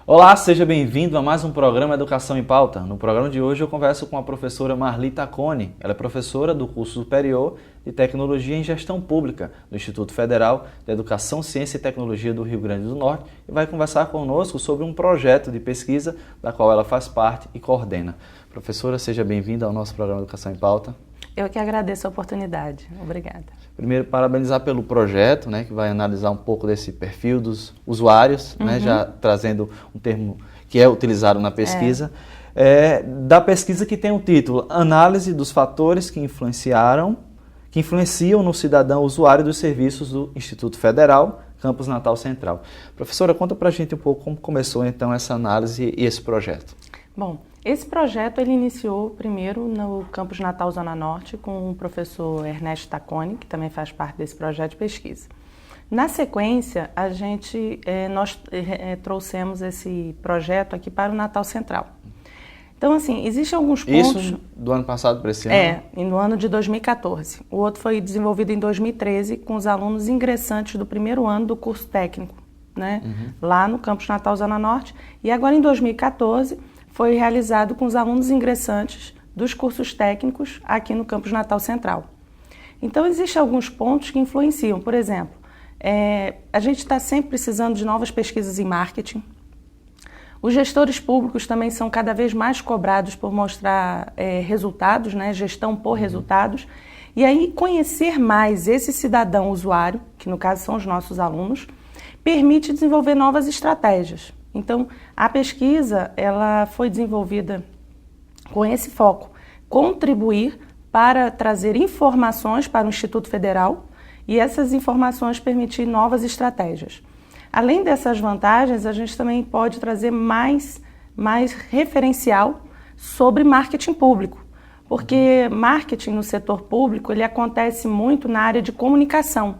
Olá, seja bem-vindo a mais um programa Educação em Pauta. No programa de hoje eu converso com a professora Marli Tacconi. Ela é professora do curso superior de Tecnologia em Gestão Pública do Instituto Federal de Educação, Ciência e Tecnologia do Rio Grande do Norte e vai conversar conosco sobre um projeto de pesquisa da qual ela faz parte e coordena. Professora, seja bem-vinda ao nosso programa Educação em Pauta. Eu que agradeço a oportunidade. Obrigada. Primeiro, parabenizar pelo projeto, que vai analisar um pouco desse perfil dos usuários, já trazendo um termo que é utilizado na pesquisa. Da pesquisa que tem o título Análise dos fatores que influenciam no cidadão usuário dos serviços do Instituto Federal, Campus Natal Central. Professora, conta pra gente um pouco como começou então essa análise e esse projeto. Bom, esse projeto ele iniciou primeiro no Campus Natal Zona Norte com o professor Ernesto Tacconi, que também faz parte desse projeto de pesquisa. Na sequência, nós trouxemos esse projeto aqui para o Natal Central. Então, assim, existem alguns pontos... Isso do ano passado para esse ano? No ano de 2014. O outro foi desenvolvido em 2013 com os alunos ingressantes do primeiro ano do curso técnico, lá no Campus Natal Zona Norte. E agora, em 2014... foi realizado com os alunos ingressantes dos cursos técnicos aqui no Campus Natal Central. Então, existem alguns pontos que influenciam. Por exemplo, a gente está sempre precisando de novas pesquisas em marketing. Os gestores públicos também são cada vez mais cobrados por mostrar resultados, gestão por resultados. E aí, conhecer mais esse cidadão usuário, que no caso são os nossos alunos, permite desenvolver novas estratégias. Então, a pesquisa ela foi desenvolvida com esse foco, contribuir para trazer informações para o Instituto Federal e essas informações permitir novas estratégias. Além dessas vantagens, a gente também pode trazer mais referencial sobre marketing público, porque marketing no setor público ele acontece muito na área de comunicação,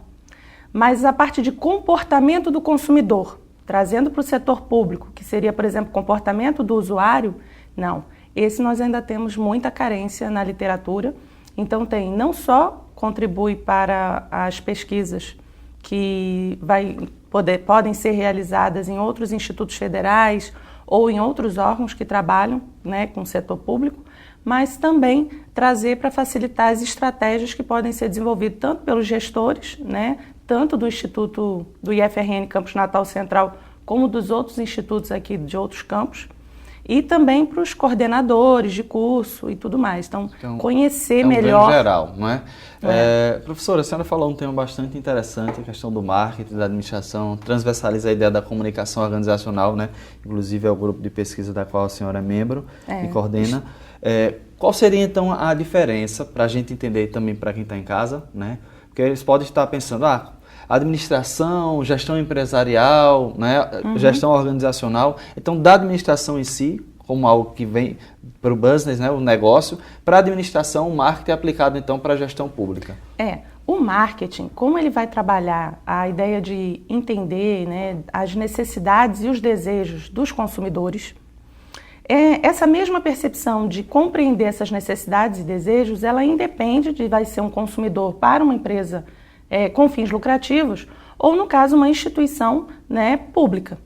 mas a parte de comportamento do consumidor, trazendo para o setor público, que seria, por exemplo, comportamento do usuário, não. Esse nós ainda temos muita carência na literatura. Então, não só contribui para as pesquisas que podem ser realizadas em outros institutos federais ou em outros órgãos que trabalham com o setor público, mas também trazer para facilitar as estratégias que podem ser desenvolvidas tanto pelos gestores, tanto do Instituto do IFRN Campus Natal Central, como dos outros institutos aqui de outros campos, e também para os coordenadores de curso e tudo mais. Então conhecer melhor... geral, não é? Professora, a senhora falou um tema bastante interessante, a questão do marketing, da administração, transversaliza a ideia da comunicação organizacional, Inclusive é o grupo de pesquisa da qual a senhora é membro e coordena. Qual seria, então, a diferença, para a gente entender também para quem está em casa, Porque eles podem estar pensando, administração, gestão empresarial, gestão organizacional. Então, da administração em si, como algo que vem para o business, o negócio, para a administração, o marketing é aplicado, então, para a gestão pública. O marketing, como ele vai trabalhar a ideia de entender as necessidades e os desejos dos consumidores, essa mesma percepção de compreender essas necessidades e desejos, ela independe de vai ser um consumidor para uma empresa com fins lucrativos ou, no caso, uma instituição pública.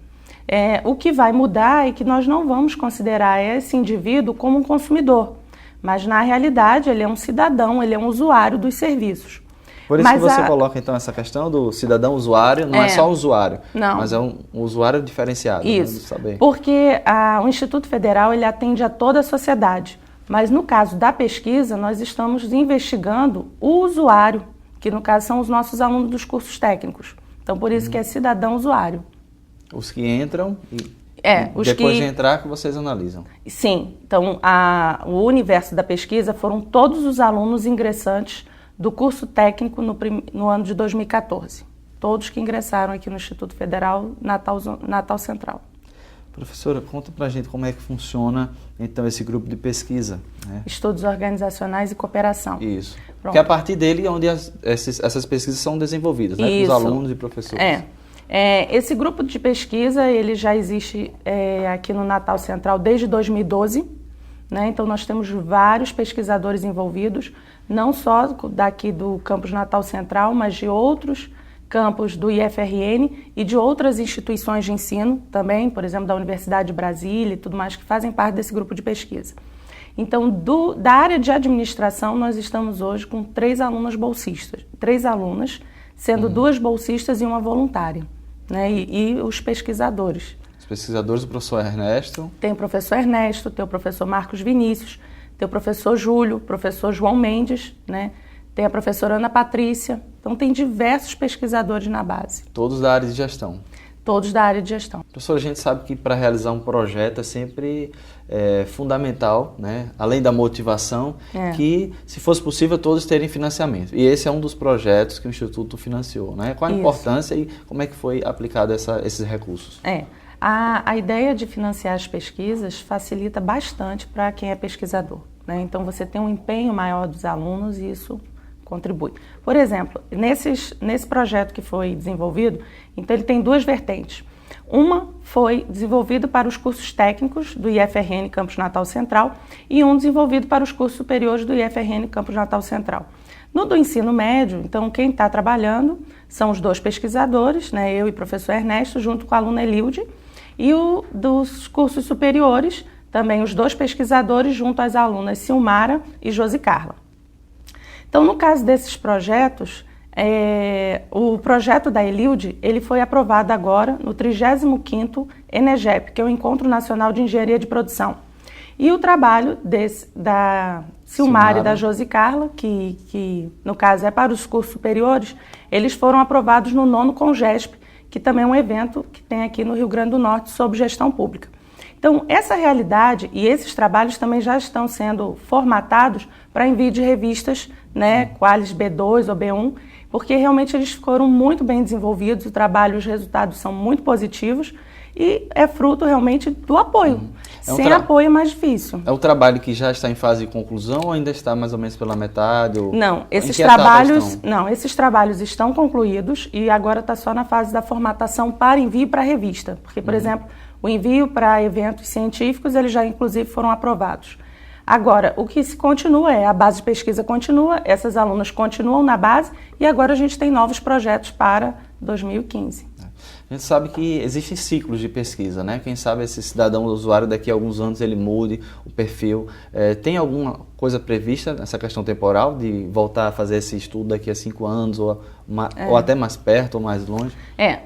O que vai mudar é que nós não vamos considerar esse indivíduo como um consumidor, mas, na realidade, ele é um cidadão, ele é um usuário dos serviços. Por isso que você coloca, então, essa questão do cidadão usuário, não é só usuário, mas é um usuário diferenciado. Isso, porque o Instituto Federal ele atende a toda a sociedade, mas no caso da pesquisa nós estamos investigando o usuário, que no caso são os nossos alunos dos cursos técnicos. Então, por isso que é cidadão usuário. Os que entram e depois de entrar que vocês analisam. Sim, então o universo da pesquisa foram todos os alunos ingressantes do curso técnico no ano de 2014. Todos que ingressaram aqui no Instituto Federal Natal Central. Professora, conta pra gente como é que funciona, então, esse grupo de pesquisa. Estudos organizacionais e cooperação. Isso. Pronto. Porque é a partir dele é onde essas pesquisas são desenvolvidas, com os alunos e professores. Esse grupo de pesquisa, ele já existe aqui no Natal Central desde 2012, Então, nós temos vários pesquisadores envolvidos, não só daqui do Campus Natal Central, mas de outros campus do IFRN e de outras instituições de ensino também, por exemplo, da Universidade de Brasília e tudo mais, que fazem parte desse grupo de pesquisa. Então, da área de administração, nós estamos hoje com 3 alunas bolsistas, 3 alunas, sendo 2 bolsistas e uma voluntária, né? E os pesquisadores. Os pesquisadores, o professor Ernesto. Tem o professor Ernesto, tem o professor Marcos Vinícius, tem o professor Júlio, o professor João Mendes, né? Tem a professora Ana Patrícia. Então, tem diversos pesquisadores na base. Todos da área de gestão. Todos da área de gestão. Professor, a gente sabe que para realizar um projeto é sempre fundamental, né? Além da motivação, que, se fosse possível, todos terem financiamento. E esse é um dos projetos que o Instituto financiou, né? Qual a importância e como é que foi aplicado esses recursos? A ideia de financiar as pesquisas facilita bastante para quem é pesquisador, né? Então, você tem um empenho maior dos alunos e isso contribui. Por exemplo, nesse projeto que foi desenvolvido, então ele tem 2 vertentes. Uma foi desenvolvido para os cursos técnicos do IFRN Campus Natal Central e um desenvolvido para os cursos superiores do IFRN Campus Natal Central. No do ensino médio, então quem está trabalhando são os 2 pesquisadores, né, eu e o professor Ernesto, junto com a aluna Elilde, e o dos cursos superiores, também os 2 pesquisadores junto às alunas Silmara e Josi Carla. Então, no caso desses projetos, o projeto da Elilde, ele foi aprovado agora no 35º ENEGEP, que é o Encontro Nacional de Engenharia de Produção. E o trabalho da Silmara e da Josi Carla, que no caso é para os cursos superiores, eles foram aprovados no 9º CONGESP, que também é um evento que tem aqui no Rio Grande do Norte sobre gestão pública. Então, essa realidade e esses trabalhos também já estão sendo formatados para envio de revistas, né, Qualis B2 ou B1, porque realmente eles foram muito bem desenvolvidos, o trabalho, os resultados são muito positivos e é fruto realmente do apoio. Sem apoio é mais difícil. É o trabalho que já está em fase de conclusão ou ainda está mais ou menos pela metade? Não, esses trabalhos estão concluídos e agora está só na fase da formatação para envio para revista, porque, por exemplo, o envio para eventos científicos, eles já inclusive foram aprovados. Agora, o que se continua a base de pesquisa continua, essas alunas continuam na base e agora a gente tem novos projetos para 2015. A gente sabe que existem ciclos de pesquisa, né? Quem sabe esse cidadão usuário daqui a alguns anos ele mude o perfil. Tem alguma coisa prevista nessa questão temporal de voltar a fazer esse estudo daqui a 5 anos ou até mais perto ou mais longe?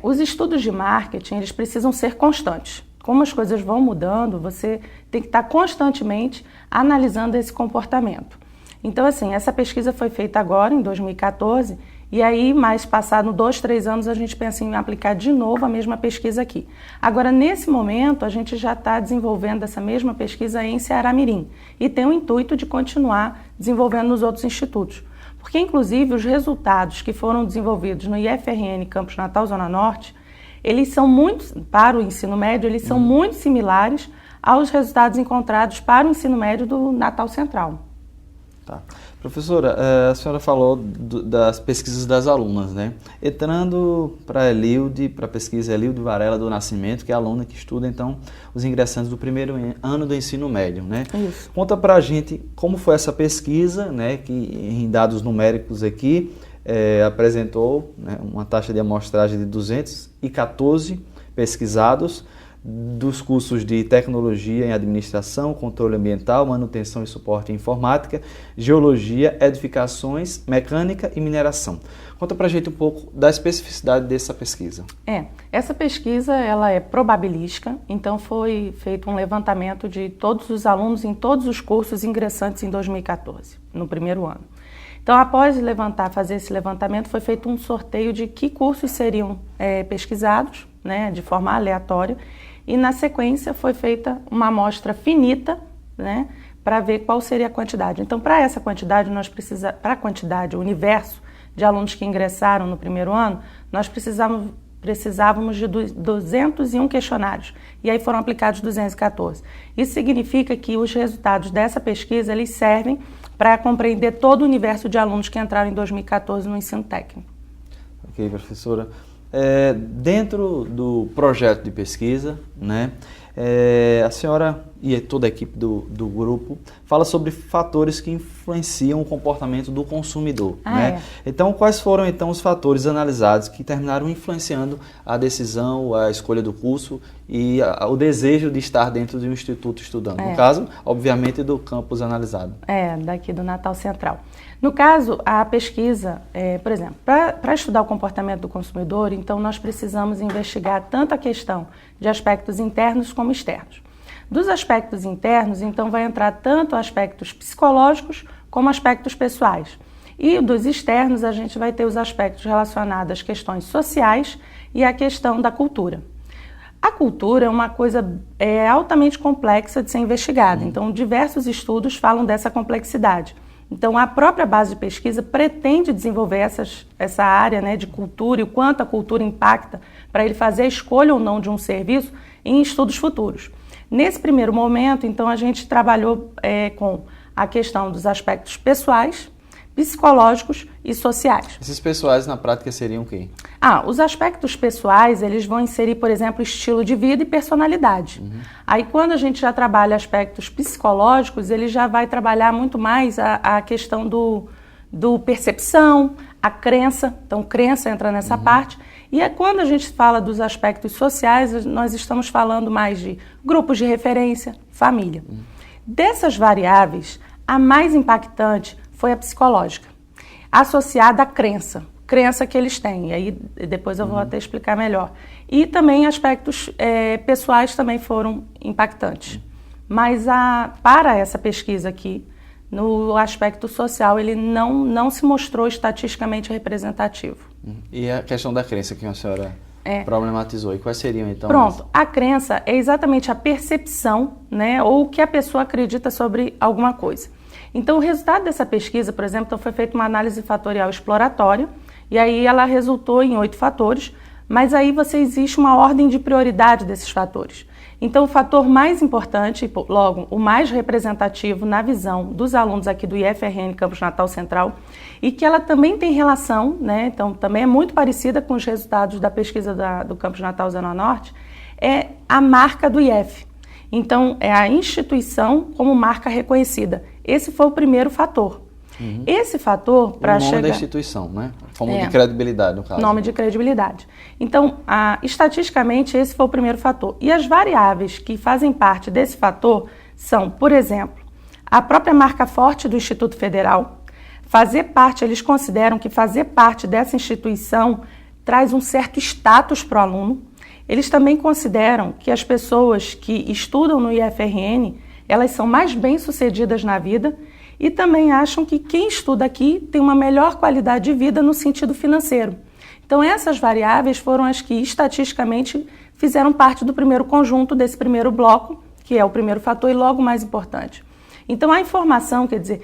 Os estudos de marketing, eles precisam ser constantes. Como as coisas vão mudando, você tem que estar constantemente analisando esse comportamento. Então, assim, essa pesquisa foi feita agora, em 2014, e aí, mais passado 2, 3 anos, a gente pensa em aplicar de novo a mesma pesquisa aqui. Agora, nesse momento, a gente já está desenvolvendo essa mesma pesquisa em Ceará-Mirim e tem o intuito de continuar desenvolvendo nos outros institutos. Porque, inclusive, os resultados que foram desenvolvidos no IFRN Campus Natal Zona Norte, eles são muito, para o ensino médio, eles são muito similares aos resultados encontrados para o ensino médio do Natal Central. Tá. Professora, a senhora falou das pesquisas das alunas, né? Entrando para a Elilde, para a pesquisa Elilde Varela do Nascimento, que é a aluna que estuda, então, os ingressantes do primeiro ano do ensino médio, né? Isso. Conta para a gente como foi essa pesquisa, né? Que em dados numéricos aqui, apresentou, né, uma taxa de amostragem de 214 pesquisados dos cursos de Tecnologia em Administração, Controle Ambiental, Manutenção e Suporte em Informática, Geologia, Edificações, Mecânica e Mineração. Conta pra gente um pouco da especificidade dessa pesquisa. Essa pesquisa ela é probabilística, então foi feito um levantamento de todos os alunos em todos os cursos ingressantes em 2014, no primeiro ano. Então, após fazer esse levantamento, foi feito um sorteio de que cursos seriam pesquisados, né, de forma aleatória, e na sequência foi feita uma amostra finita, né, para ver qual seria a quantidade. Então, para essa quantidade, o universo de alunos que ingressaram no primeiro ano, nós precisávamos de 201 questionários, e aí foram aplicados 214. Isso significa que os resultados dessa pesquisa, eles servem para compreender todo o universo de alunos que entraram em 2014 no ensino técnico. Ok, professora. Dentro do projeto de pesquisa, né, A senhora e toda a equipe do grupo fala sobre fatores que influenciam o comportamento do consumidor, né? Então, quais foram então os fatores analisados que terminaram influenciando a decisão, a escolha do curso e o desejo de estar dentro de um instituto estudando? No caso, obviamente, do campus analisado. Daqui do Natal Central. No caso, a pesquisa, por exemplo, para estudar o comportamento do consumidor, então nós precisamos investigar tanto a questão de aspectos internos como externos. Dos aspectos internos, então, vai entrar tanto aspectos psicológicos como aspectos pessoais. E dos externos, a gente vai ter os aspectos relacionados às questões sociais e à questão da cultura. A cultura é uma coisa altamente complexa de ser investigada, então diversos estudos falam dessa complexidade. Então, a própria base de pesquisa pretende desenvolver essa área, né, de cultura e o quanto a cultura impacta para ele fazer a escolha ou não de um serviço em estudos futuros. Nesse primeiro momento, então, a gente trabalhou com a questão dos aspectos pessoais, psicológicos e sociais. Esses pessoais, na prática, seriam o quê? Os aspectos pessoais, eles vão inserir, por exemplo, estilo de vida e personalidade. Aí, quando a gente já trabalha aspectos psicológicos, ele já vai trabalhar muito mais a questão do percepção, a crença. Então, crença entra nessa parte. E quando a gente fala dos aspectos sociais, nós estamos falando mais de grupos de referência, família. Dessas variáveis, a mais impactante foi a psicológica, associada à crença que eles têm. E aí depois eu vou até explicar melhor. E também aspectos pessoais também foram impactantes. Mas para essa pesquisa aqui, no aspecto social, ele não se mostrou estatisticamente representativo. E a questão da crença que a senhora problematizou, e quais seriam então? Pronto, a crença é exatamente a percepção, né, ou o que a pessoa acredita sobre alguma coisa. Então, o resultado dessa pesquisa, por exemplo, então foi feita uma análise fatorial exploratória, e aí ela resultou em 8 fatores, mas aí existe uma ordem de prioridade desses fatores. Então, o fator mais importante, logo, o mais representativo na visão dos alunos aqui do IFRN Campus Natal Central, e que ela também tem relação, né, então também é muito parecida com os resultados da pesquisa do Campus Natal Zona Norte, é a marca do IF. Então, é a instituição como marca reconhecida. Esse foi o primeiro fator. Esse fator, para chegar... O nome da instituição, né? Como de credibilidade, no caso. Nome de credibilidade. Então, estatisticamente, esse foi o primeiro fator. E as variáveis que fazem parte desse fator são, por exemplo, a própria marca forte do Instituto Federal. Eles consideram que fazer parte dessa instituição traz um certo status para o aluno. Eles também consideram que as pessoas que estudam no IFRN, elas são mais bem-sucedidas na vida e também acham que quem estuda aqui tem uma melhor qualidade de vida no sentido financeiro. Então, essas variáveis foram as que, estatisticamente, fizeram parte do primeiro conjunto desse primeiro bloco, que é o primeiro fator e logo mais importante. Então, a informação, quer dizer,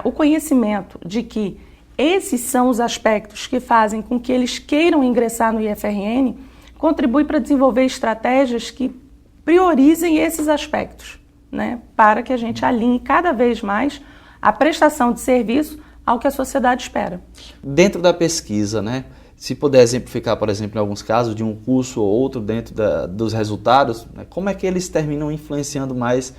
o conhecimento de que esses são os aspectos que fazem com que eles queiram ingressar no IFRN, contribui para desenvolver estratégias que priorizem esses aspectos, né, para que a gente alinhe cada vez mais a prestação de serviço ao que a sociedade espera. Dentro da pesquisa, né, se puder exemplificar, por exemplo, em alguns casos, de um curso ou outro dentro dos resultados, né, como é que eles terminam influenciando mais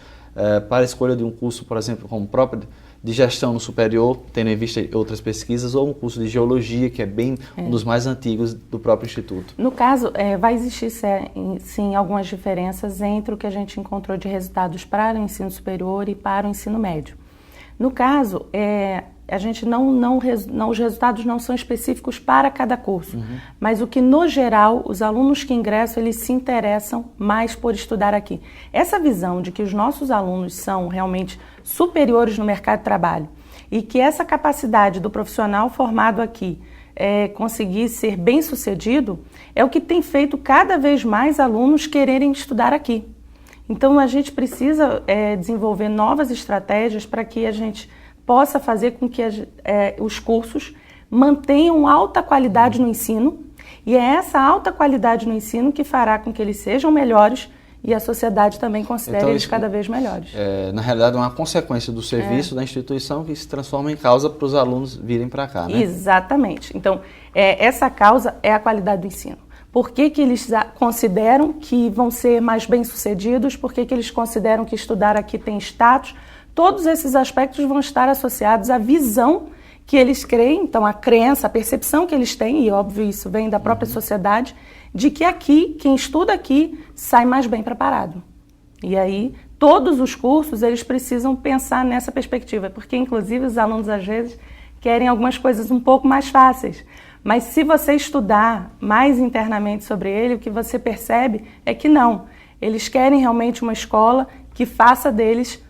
para a escolha de um curso, por exemplo, como próprio de gestão no superior, tendo em vista outras pesquisas, ou um curso de geologia, que é bem um dos mais antigos do próprio Instituto? No caso, vai existir sim algumas diferenças entre o que a gente encontrou de resultados para o ensino superior e para o ensino médio. No caso, a gente os resultados não são específicos para cada curso, mas o que, no geral, os alunos que ingressam, eles se interessam mais por estudar aqui. Essa visão de que os nossos alunos são realmente superiores no mercado de trabalho e que essa capacidade do profissional formado aqui conseguir ser bem-sucedido é o que tem feito cada vez mais alunos quererem estudar aqui. Então, a gente precisa desenvolver novas estratégias para que a gente possa fazer com que os cursos mantenham alta qualidade no ensino, e é essa alta qualidade no ensino que fará com que eles sejam melhores e a sociedade também considere eles cada vez melhores. Na realidade, é uma consequência do serviço da instituição que se transforma em causa para os alunos virem para cá, né? Exatamente. Então, essa causa é a qualidade do ensino. por que eles consideram que vão ser mais bem-sucedidos, por que eles consideram que estudar aqui tem status. Todos esses aspectos vão estar associados à visão que eles creem, então a crença, a percepção que eles têm, e óbvio isso vem da própria sociedade, de que aqui, quem estuda aqui, sai mais bem preparado. E aí, todos os cursos, eles precisam pensar nessa perspectiva, porque inclusive os alunos às vezes querem algumas coisas um pouco mais fáceis. Mas se você estudar mais internamente sobre ele, o que você percebe é que não. Eles querem realmente uma escola que faça deles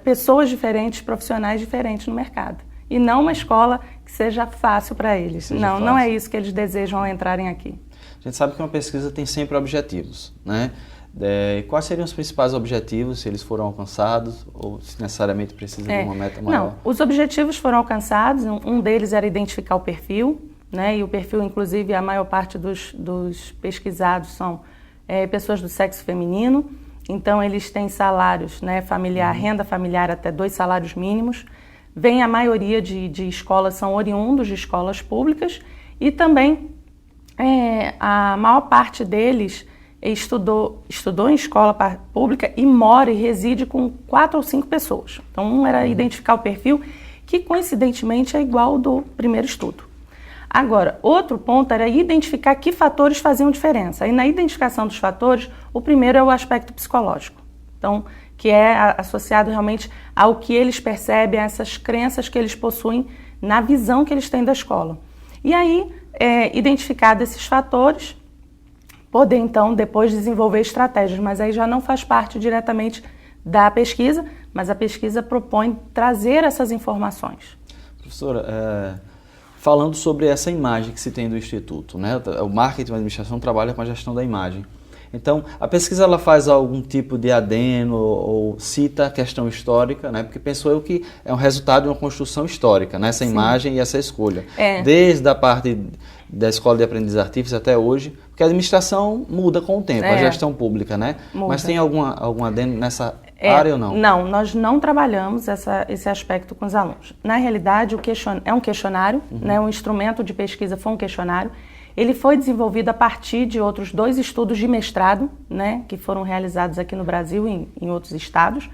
pessoas diferentes, profissionais diferentes no mercado. E não uma escola que seja fácil para eles. Não é isso que eles desejam ao entrarem aqui. A gente sabe que uma pesquisa tem sempre objetivos, né? Quais seriam os principais objetivos, se eles foram alcançados, ou se necessariamente precisa de uma meta maior? Não, os objetivos foram alcançados, um deles era identificar o perfil, né? E o perfil, inclusive, a maior parte dos pesquisados são pessoas do sexo feminino, então eles têm salários, né, familiar, renda familiar até 2 salários mínimos, vem a maioria de escolas, são oriundos de escolas públicas, e também a maior parte deles estudou em escola pública e mora e reside com 4 ou 5 pessoas. Então, um era identificar o perfil, que coincidentemente é igual ao do primeiro estudo. Agora, outro ponto era identificar que fatores faziam diferença. E na identificação dos fatores, o primeiro é o aspecto psicológico. Então, que é associado realmente ao que eles percebem, a essas crenças que eles possuem na visão que eles têm da escola. E aí, identificados esses fatores, poder então depois desenvolver estratégias, mas aí já não faz parte diretamente da pesquisa, mas a pesquisa propõe trazer essas informações. Professora, falando sobre essa imagem que se tem do Instituto, né? O marketing e a administração trabalha com a gestão da imagem. Então, a pesquisa ela faz algum tipo de adeno ou cita a questão histórica, né? Porque penso eu que é um resultado de uma construção histórica, né? Essa imagem e essa escolha. Desde a parte da escola de aprendiz artífice até hoje, porque a administração muda com o tempo, a gestão pública, né? Muda. Mas tem algum adendo nessa área ou não? Não, nós não trabalhamos esse aspecto com os alunos. Na realidade, é um questionário, né? O instrumento de pesquisa foi um questionário. Ele foi desenvolvido a partir de outros 2 estudos de mestrado, né, que foram realizados aqui no Brasil e em outros estados.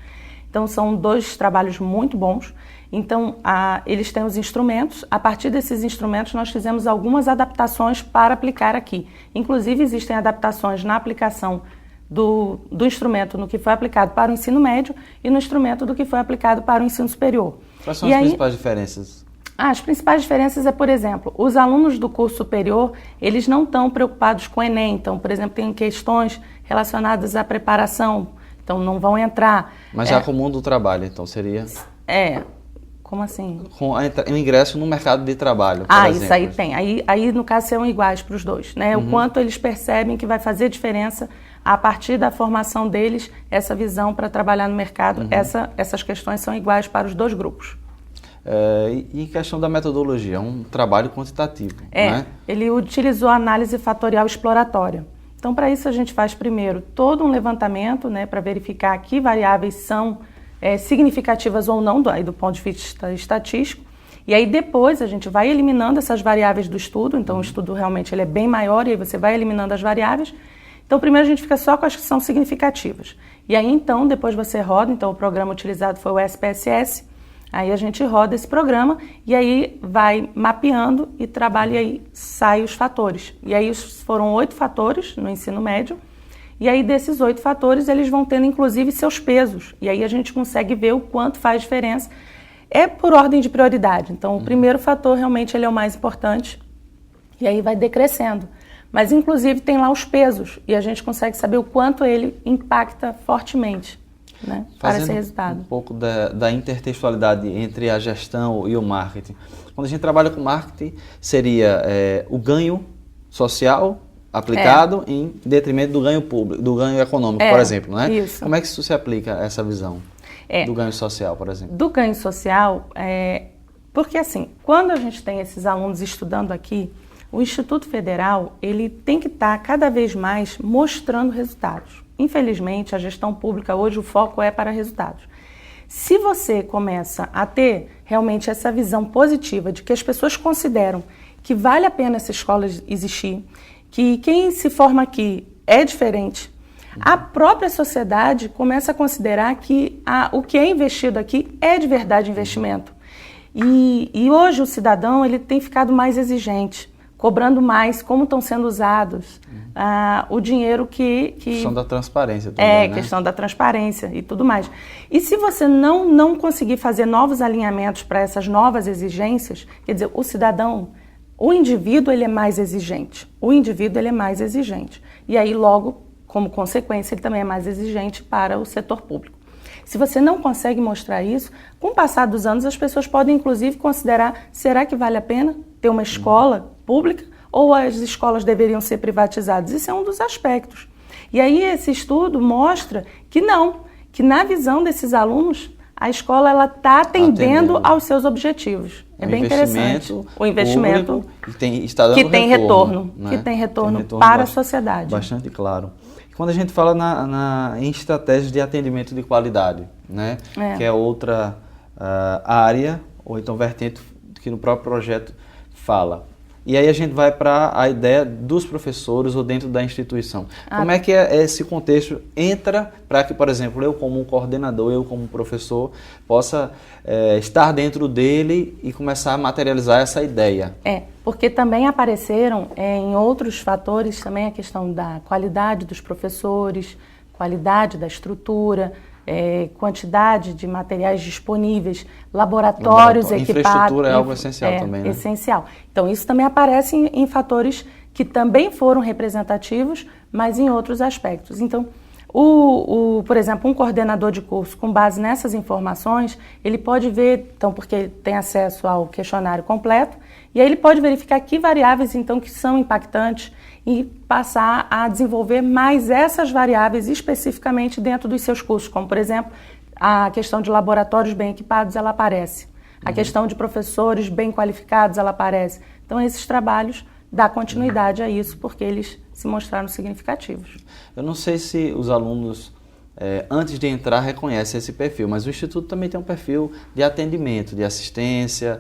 Então, são 2 trabalhos muito bons. Então, eles têm os instrumentos. A partir desses instrumentos, nós fizemos algumas adaptações para aplicar aqui. Inclusive, existem adaptações na aplicação do instrumento no que foi aplicado para o ensino médio e no instrumento do que foi aplicado para o ensino superior. Quais são as principais diferenças? As principais diferenças por exemplo, os alunos do curso superior, eles não estão preocupados com o Enem. Então, por exemplo, tem questões relacionadas à preparação, então não vão entrar. Mas já com o mundo do trabalho, então seria? Como assim? Com o ingresso no mercado de trabalho, por exemplo. Isso aí tem. Aí, no caso, são iguais para os 2, né? O quanto eles percebem que vai fazer diferença a partir da formação deles, essa visão para trabalhar no mercado, essas questões são iguais para os 2 grupos. E questão da metodologia, é um trabalho quantitativo, né? Ele utilizou a análise fatorial exploratória. Então, para isso, a gente faz primeiro todo um levantamento, né, para verificar que variáveis são significativas ou não do ponto de vista estatístico. E aí, depois, a gente vai eliminando essas variáveis do estudo. Então, o estudo realmente ele é bem maior e aí você vai eliminando as variáveis. Então, primeiro a gente fica só com as que são significativas. E aí, então, depois você roda. Então, o programa utilizado foi o SPSS. Aí a gente roda esse programa e aí vai mapeando e trabalha e aí sai os fatores. E aí foram 8 fatores no ensino médio. E aí desses 8 fatores eles vão tendo inclusive seus pesos. E aí a gente consegue ver o quanto faz diferença. É por ordem de prioridade. Então o primeiro fator realmente ele é o mais importante. E aí vai decrescendo. Mas inclusive tem lá os pesos. E a gente consegue saber o quanto ele impacta fortemente. Né, para esse resultado. Um pouco da intertextualidade entre a gestão e o marketing. Quando a gente trabalha com marketing, seria o ganho social aplicado em detrimento do ganho público, do ganho econômico, por exemplo, né? Isso. Como é que isso se aplica a essa visão do ganho social, por exemplo? Do ganho social, porque assim, quando a gente tem esses alunos estudando aqui, o Instituto Federal ele tem que estar cada vez mais mostrando resultados. Infelizmente, a gestão pública hoje o foco é para resultados. Se você começa a ter realmente essa visão positiva de que as pessoas consideram que vale a pena essa escola existir, que quem se forma aqui é diferente, a própria sociedade começa a considerar que o que é investido aqui é de verdade investimento. E hoje o cidadão ele tem ficado mais exigente, cobrando mais como estão sendo usados o dinheiro que... Questão da transparência também, né? Questão da transparência e tudo mais. E se você não conseguir fazer novos alinhamentos para essas novas exigências, quer dizer, o cidadão, o indivíduo, ele é mais exigente. E aí, logo, como consequência, ele também é mais exigente para o setor público. Se você não consegue mostrar isso, com o passar dos anos, as pessoas podem, inclusive, considerar, será que vale a pena ter uma escola pública ou as escolas deveriam ser privatizadas? Isso é um dos aspectos. E aí esse estudo mostra que não, que na visão desses alunos, a escola está atendendo aos seus objetivos. É bem interessante. O investimento que tem retorno, né? Que tem retorno para a sociedade. Bastante claro. Quando a gente fala em estratégias de atendimento de qualidade, né? Que é outra área, ou então vertente que no próprio projeto fala. E aí a gente vai para a ideia dos professores ou dentro da instituição. Como é que esse contexto entra para que, por exemplo, eu como um coordenador, eu como professor, possa estar dentro dele e começar a materializar essa ideia? Porque também apareceram em outros fatores também a questão da qualidade dos professores, qualidade da estrutura, quantidade de materiais disponíveis, laboratórios equipados. Infraestrutura é algo essencial também, né? Essencial. Então, isso também aparece em fatores que também foram representativos, mas em outros aspectos. Então, por exemplo, um coordenador de curso, com base nessas informações, ele pode ver, então, porque tem acesso ao questionário completo, e aí ele pode verificar que variáveis, então, que são impactantes e passar a desenvolver mais essas variáveis especificamente dentro dos seus cursos, como, por exemplo, a questão de laboratórios bem equipados, ela aparece. A questão de professores bem qualificados, ela aparece. Então, esses trabalhos dão continuidade a isso, porque eles se mostraram significativos. Eu não sei se os alunos, antes de entrar, reconhecem esse perfil, mas o Instituto também tem um perfil de atendimento, de assistência,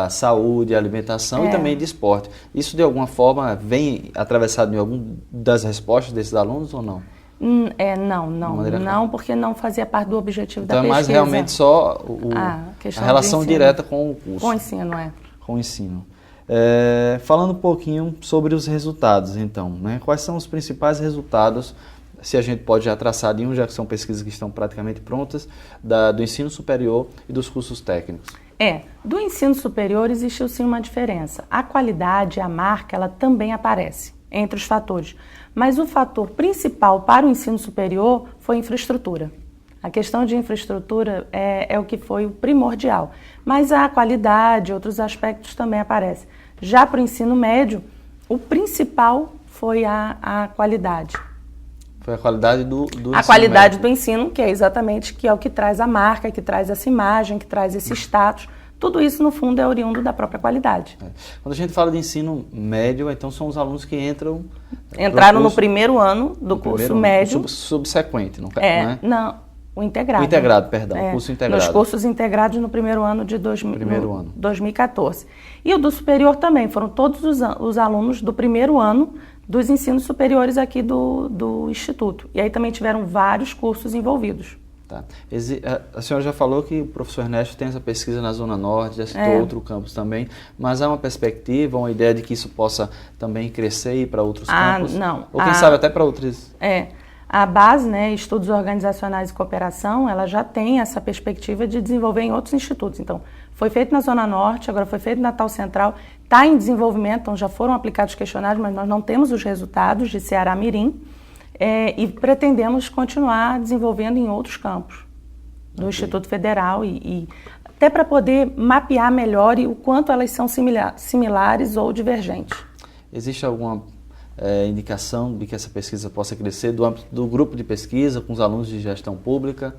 saúde, alimentação e também de esporte. Isso, de alguma forma, vem atravessado em alguma das respostas desses alunos ou não? Não, porque não fazia parte do objetivo da pesquisa. Então é mais realmente só a relação direta com o curso. Com o ensino, Com o ensino. Falando um pouquinho sobre os resultados, então, né? Quais são os principais resultados, se a gente pode já traçar de já que são pesquisas que estão praticamente prontas, do ensino superior e dos cursos técnicos? Do ensino superior existiu sim uma diferença. A qualidade, a marca, ela também aparece entre os fatores. Mas o fator principal para o ensino superior foi a infraestrutura. A questão de infraestrutura é o que foi o primordial. Mas a qualidade, outros aspectos também aparecem. Já para o ensino médio, o principal foi a qualidade. Foi a qualidade do ensino A qualidade médio. do ensino, que é exatamente que é o que traz a marca, que traz essa imagem, que traz esse status. Tudo isso, no fundo, é oriundo da própria qualidade. Quando a gente fala de ensino médio, então são os alunos que entraram no primeiro ano do curso médio. Subsequente, não é? Não, o integrado. O integrado, perdão, curso integrado. Nos cursos integrados no primeiro ano de 2014. E o do superior também, foram todos os alunos do primeiro ano dos ensinos superiores aqui do Instituto. E aí também tiveram vários cursos envolvidos. Tá. A senhora já falou que o professor Ernesto tem essa pesquisa na Zona Norte, já citou outro campus também, mas há uma perspectiva, uma ideia de que isso possa também crescer e ir para outros campos? Não. Ou quem sabe até para outros? A base, Estudos Organizacionais e Cooperação, ela já tem essa perspectiva de desenvolver em outros institutos. Então, foi feito na Zona Norte, agora foi feito na Natal Central, está em desenvolvimento, então já foram aplicados questionários, mas nós não temos os resultados de Ceará Mirim. E pretendemos continuar desenvolvendo em outros campos do Instituto Federal e até para poder mapear melhor o quanto elas são similares ou divergentes. Existe alguma indicação de que essa pesquisa possa crescer do âmbito do grupo de pesquisa com os alunos de gestão pública?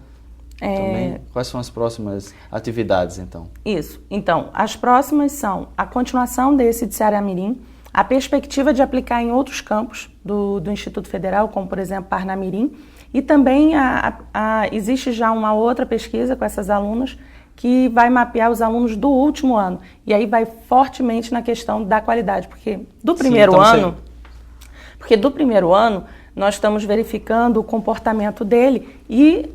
Também? Quais são as próximas atividades, então? Isso. Então, as próximas são a continuação desse de Ceará Mirim, a perspectiva de aplicar em outros campos do Instituto Federal, como, por exemplo, Parnamirim, e também existe já uma outra pesquisa com essas alunas que vai mapear os alunos do último ano. E aí vai fortemente na questão da qualidade, porque do primeiro ano, Porque do primeiro ano, nós estamos verificando o comportamento dele e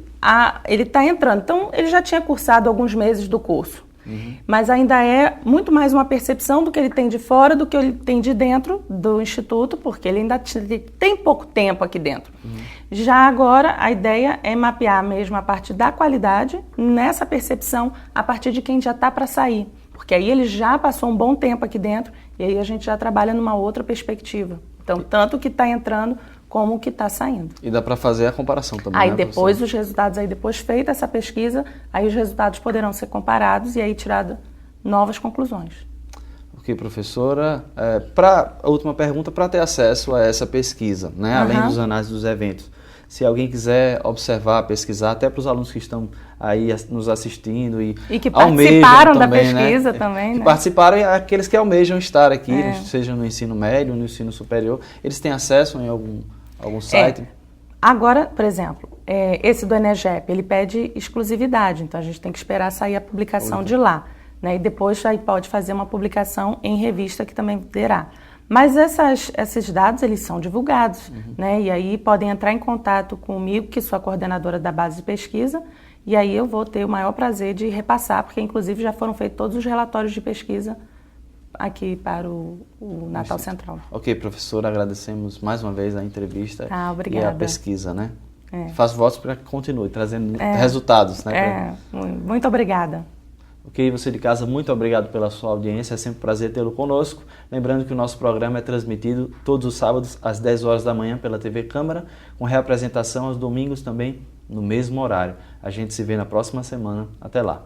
ele está entrando. Então, ele já tinha cursado alguns meses do curso. Mas ainda é muito mais uma percepção do que ele tem de fora do que ele tem de dentro do Instituto, porque ele ainda tem pouco tempo aqui dentro. Já agora, a ideia é mapear mesmo a parte da qualidade nessa percepção a partir de quem já está para sair. Porque aí ele já passou um bom tempo aqui dentro e aí a gente já trabalha numa outra perspectiva. Então, tanto o que está entrando como o que está saindo. E dá para fazer a comparação também, aí né, depois professor? os resultados, aí depois feita essa pesquisa, aí os resultados poderão ser comparados e aí tirado novas conclusões. Ok, professora. Para a última pergunta, para ter acesso a essa pesquisa, né, além dos análises dos eventos, se alguém quiser observar, pesquisar, até para os alunos que estão aí nos assistindo e que participaram da também, pesquisa, né? também, que né? Participaram e aqueles que almejam estar aqui, seja no ensino médio, no ensino superior, eles têm acesso em algum site? Agora, por exemplo, esse do Enegep, ele pede exclusividade, então a gente tem que esperar sair a publicação de lá, né? E depois aí pode fazer uma publicação em revista que também terá. Mas esses dados, eles são divulgados, né? E aí podem entrar em contato comigo, que sou a coordenadora da base de pesquisa, e aí eu vou ter o maior prazer de repassar, porque inclusive já foram feitos todos os relatórios de pesquisa aqui para o Natal Central. Ok, professora, agradecemos mais uma vez a entrevista obrigada. E a pesquisa, né? Faço votos para que continue trazendo resultados, né? Muito obrigada. Ok, você de casa, muito obrigado pela sua audiência, é sempre um prazer tê-lo conosco. Lembrando que o nosso programa é transmitido todos os sábados às 10 horas da manhã pela TV Câmara, com reapresentação aos domingos também no mesmo horário. A gente se vê na próxima semana. Até lá.